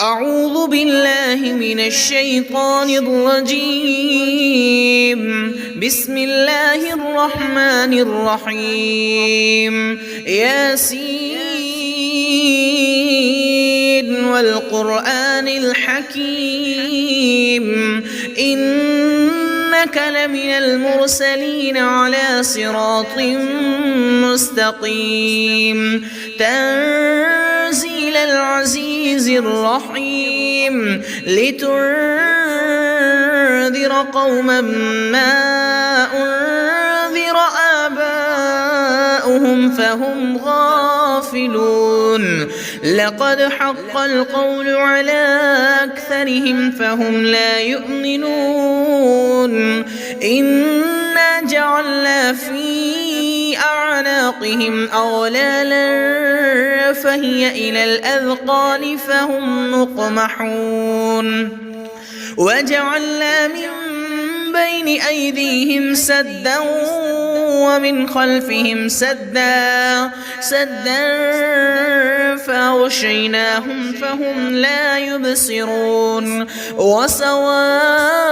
أعوذ بالله من الشيطان الرجيم. بسم الله الرحمن الرحيم. ياسين والقرآن الحكيم إنك لمن المرسلين على صراط مستقيم تنزيل العزيز الرحيم لتنذر قوما ما أنذر آباؤهم فهم غافلون لقد حق القول على أكثرهم فهم لا يؤمنون إنا جعلنا في أعناقهم أغلالا فهي إلى الأذقان فهم مقمحون وجعلنا من بين أيديهم سدا ومن خلفهم سدا فأغشيناهم فهم لا يبصرون وسواء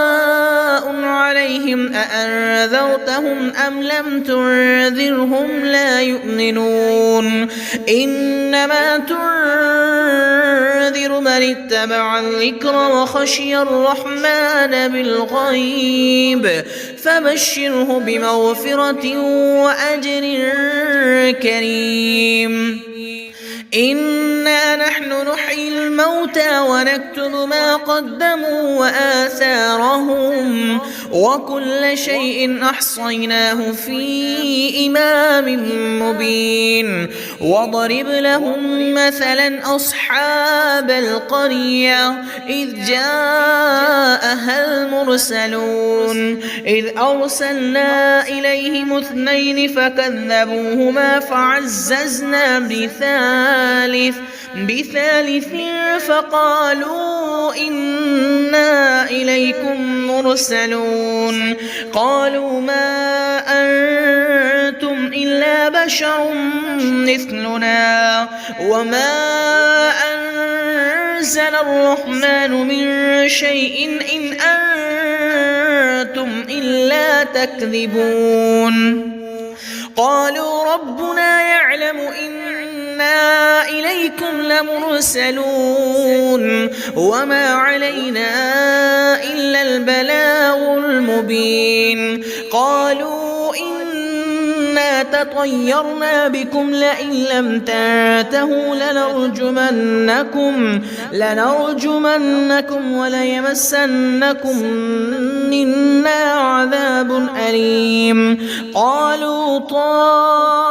عليهم أأنذرتهم أم لم تنذرهم لا يؤمنون إنما تنذر من اتبع الذكر وخشي الرحمن بالغيب فبشره بمغفرة وأجر كريم إنا نحن نحيي الموتى ونكتب ما قدموا وآثارهم وكل شيء أحصيناه في إمام مبين وضرب لهم مثلا أصحاب القرية إذ جاءها المرسلون إذ أرسلنا إليهم اثنين فكذبوهما فعززنا بثالث فقالوا إنا إليكم مرسلون قالوا ما أنتم إلا بشر مثلنا وما أنزل الرحمن من شيء إن أنتم إلا تكذبون قالوا ربنا يعلم إنا إليكم لمرسلون وما علينا إلا البلاغ المبين قالوا إنا تطيرنا بكم لئن لم تنتهوا لنرجمنكم وليمسنكم منا عذاب أليم قالوا طائركم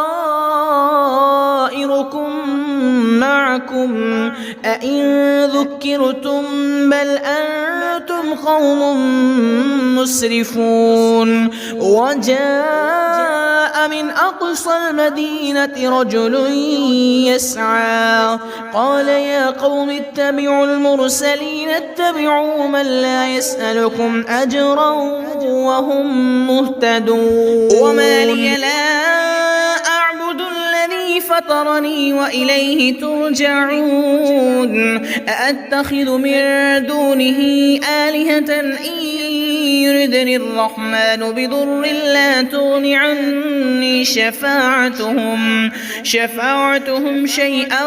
معكم أئن ذكرتم بل أنتم قوم مسرفون وجاء من أقصى المدينة رجل يسعى قال يا قوم اتبعوا المرسلين اتبعوا من لا يسألكم أجرا وهم مهتدون وما لي لا أعبد الذي فطرني وإليه ترجعون أأتخذ من دونه آلهة إن يردني الرحمن بضر لا تغن عني شفاعتهم شيئا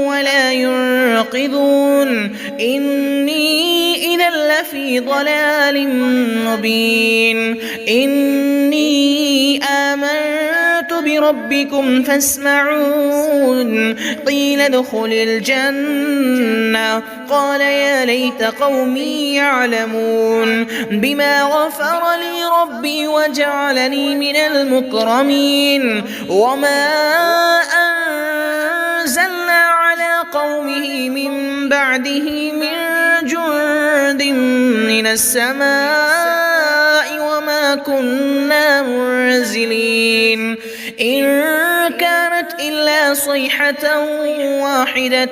ولا ينقذون إني إذا لفي ضلال مبين إني آمنت بربكم فاسمعون قيل ادخل الجنة قال يا ليت قومي يعلمون بما غفر لي ربي وجعلني من المكرمين وما أنزلنا على قومه من بعده من جند من السماء وما كنا منزلين إن كانت إلا صيحة واحدة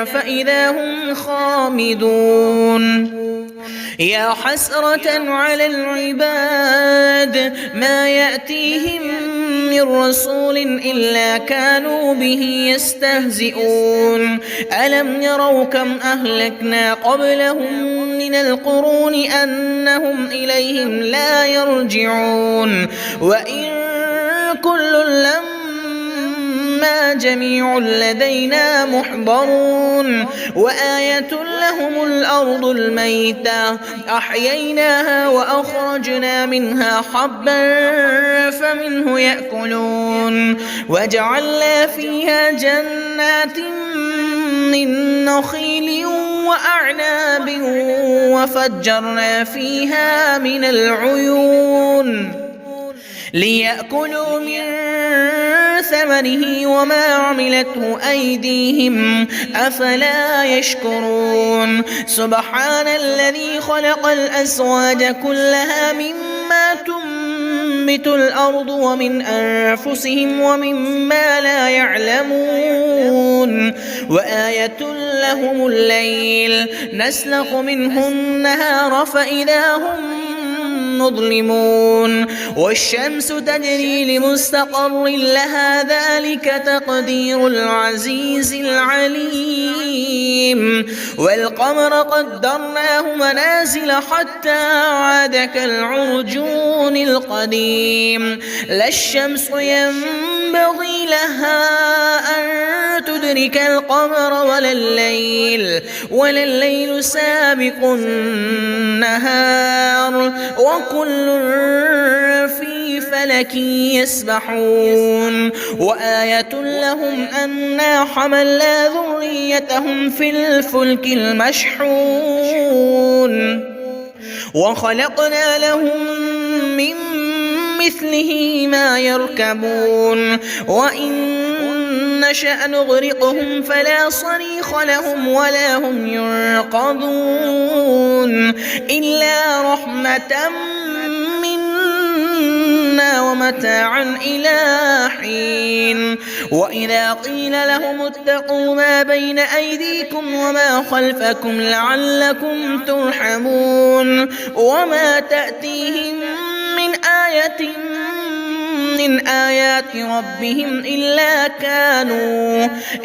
فإذا هم خامدون يا حسرة على العباد ما يأتيهم من رسول إلا كانوا به يستهزئون ألم يروا كم أهلكنا قبلهم من القرون أنهم إليهم لا يرجعون وإن كل لما جميع لدينا محضرون وآية لهم الأرض الميتة أحييناها وأخرجنا منها حبا فمنه يأكلون وجعلنا فيها جنات من نخيل وأعناب وفجرنا فيها من العيون ليأكلوا من ثمره وما عملته أيديهم أفلا يشكرون سبحان الذي خلق الأزواج كلها مما تنبت الأرض ومن أنفسهم ومما لا يعلمون وآية لهم الليل نسلخ منه النهار فإذا هم مظلمون والشمس تجري لمستقر لها ذلك تقدير العزيز العليم والقمر قدرناه منازل حتى عاد كالعرجون القديم لا الشمس ينبغي لها أن تدرك القمر ولا الليل سابق النهار وكل في فلك يسبحون وآية لهم أنا حملنا ذريتهم في الفلك المشحون وخلقنا لهم من مثله ما يركبون وإن نشأ نغرقهم فلا صريخ لهم ولا هم ينقذون إلا رحمة منا ومتاعا إلى حين وإذا قيل لهم اتقوا ما بين أيديكم وما خلفكم لعلكم ترحمون وما تأتيهم من آية من آيات ربهم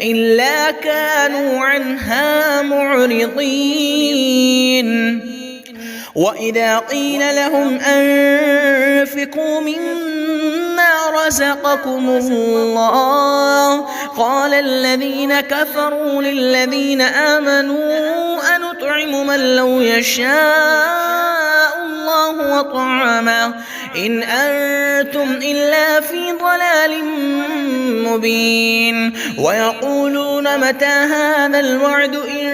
إلا كانوا عنها معرضين وإذا قيل لهم أنفقوا مما رزقكم الله قال الذين كفروا للذين آمنوا أنطعم من لو يشاء الله وطعمه إن أنتم إلا في ضلال مبين ويقولون متى هذا الوعد إن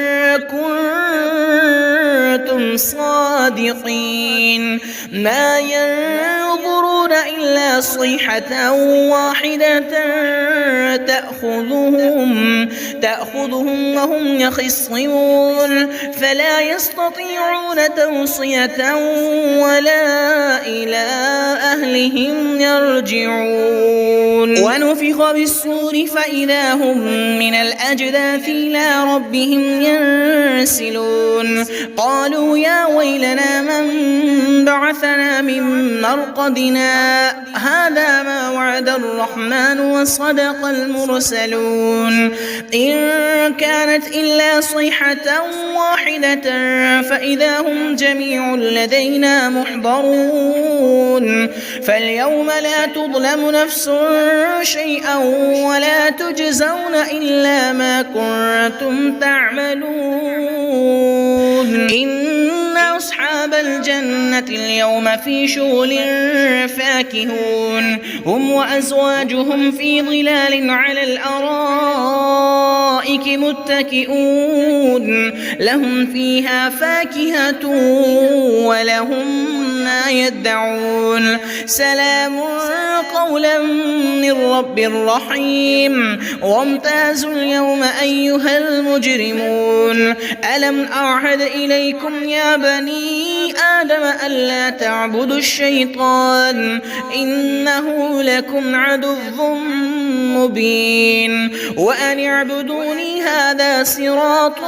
كنتم صادقين ما ينظرون إلا صيحة واحدة تأخذهم وهم يخصمون فلا يستطيعون توصية ولا إلى أهلهم يرجعون ونفخ بالصور فإذا هم من الأجداث إلى ربهم ينسلون قالوا يا ويلنا من بعثنا من مرقدنا هذا ما وعد الرحمن وصدق المرسلون إن كانت إلا صيحة واحدة فإذا هم جميع لدينا محضرون فاليوم لا تظلم نفس شيئا ولا تجزون إلا ما كنتم تعملون إن أصحاب الجنة اليوم في شغل فاكهون هم وأزواجهم في ظلال على الأرائك متكئون لهم فيها فاكهة ولهم ما يدعون سلام قولا من رب رحيم وامتازوا اليوم أيها المجرمون ألم أعهد إليكم يا بني آدم ألا تعبدوا الشيطان إنه لكم عدو مبين وأن اعبدوني هذا صراط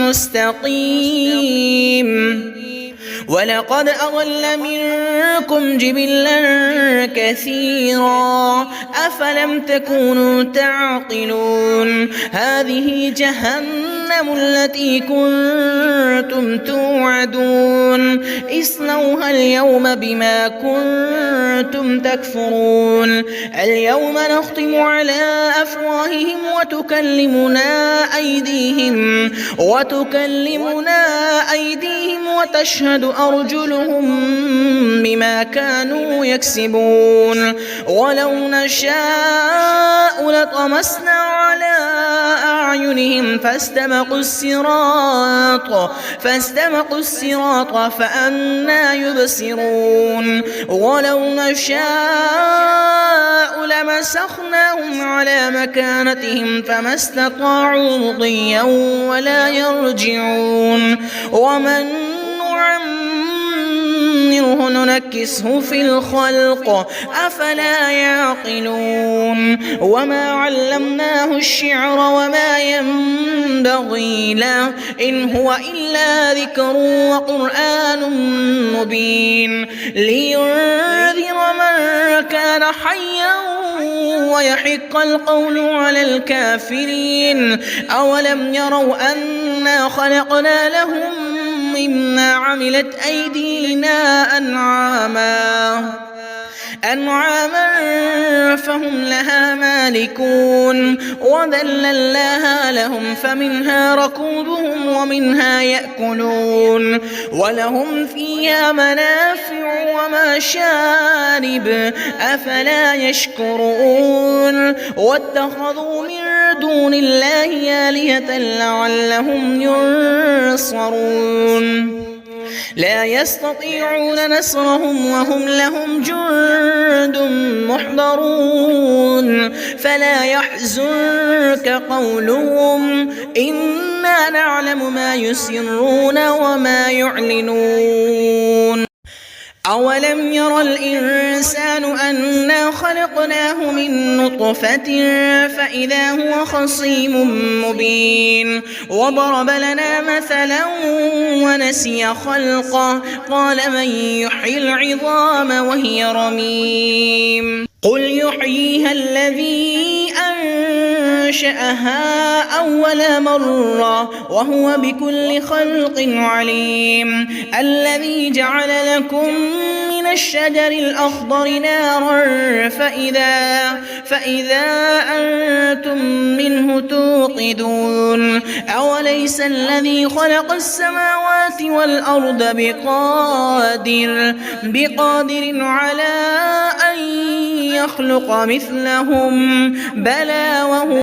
مستقيم ولقد أضل منكم جبلا كثيرا أفلم تكونوا تعقلون هذه جهنم التي كنتم توعدون اصلوها اليوم بما كنتم تكفرون اليوم نختم على أفواههم وتكلمنا أيديهم وتشهد أرجلهم بما كانوا يكسبون ولو نشاء لطمسنا على أعينهم فاستبقوا الصراط فأنى يبصرون ولو نشاء لمسخناهم على مكانتهم فما استطاعوا مضيا ولا يرجعون ومن نعمره ننكسه في الخلق أفلا يعقلون وما علمناه الشعر وما ينبغي له إن هو إلا ذكر وقرآن مبين لينذر من كان حيا ويحق القول على الكافرين أولم يروا أنا خلقنا لهم مما عملت أيدينا أنعاما فهم لها مالكون وذللناها لهم فمنها ركوبهم ومنها يأكلون ولهم فيها منافع ومشارب أفلا يشكرون واتخذوا من دون الله آلهة لعلهم ينصرون لا يستطيعون نصرهم وهم لهم جند محضرون فلا يحزنك قولهم إنا نعلم ما يسرون وما يعلنون أولم ير الإنسان أنا خلقناه من نطفة فإذا هو خصيم مبين وضرب لنا مثلا ونسي خلقه قال من يحيي العظام وهي رميم قل يحييها الذي أنشأها أول مرة وهو بكل خلق عليم الذي جعل لكم من الشجر الأخضر نارا فإذا أنتم منه توقدون أوليس الذي خلق السماوات والأرض بقادر على أن يخلق مثلهم بلى وهو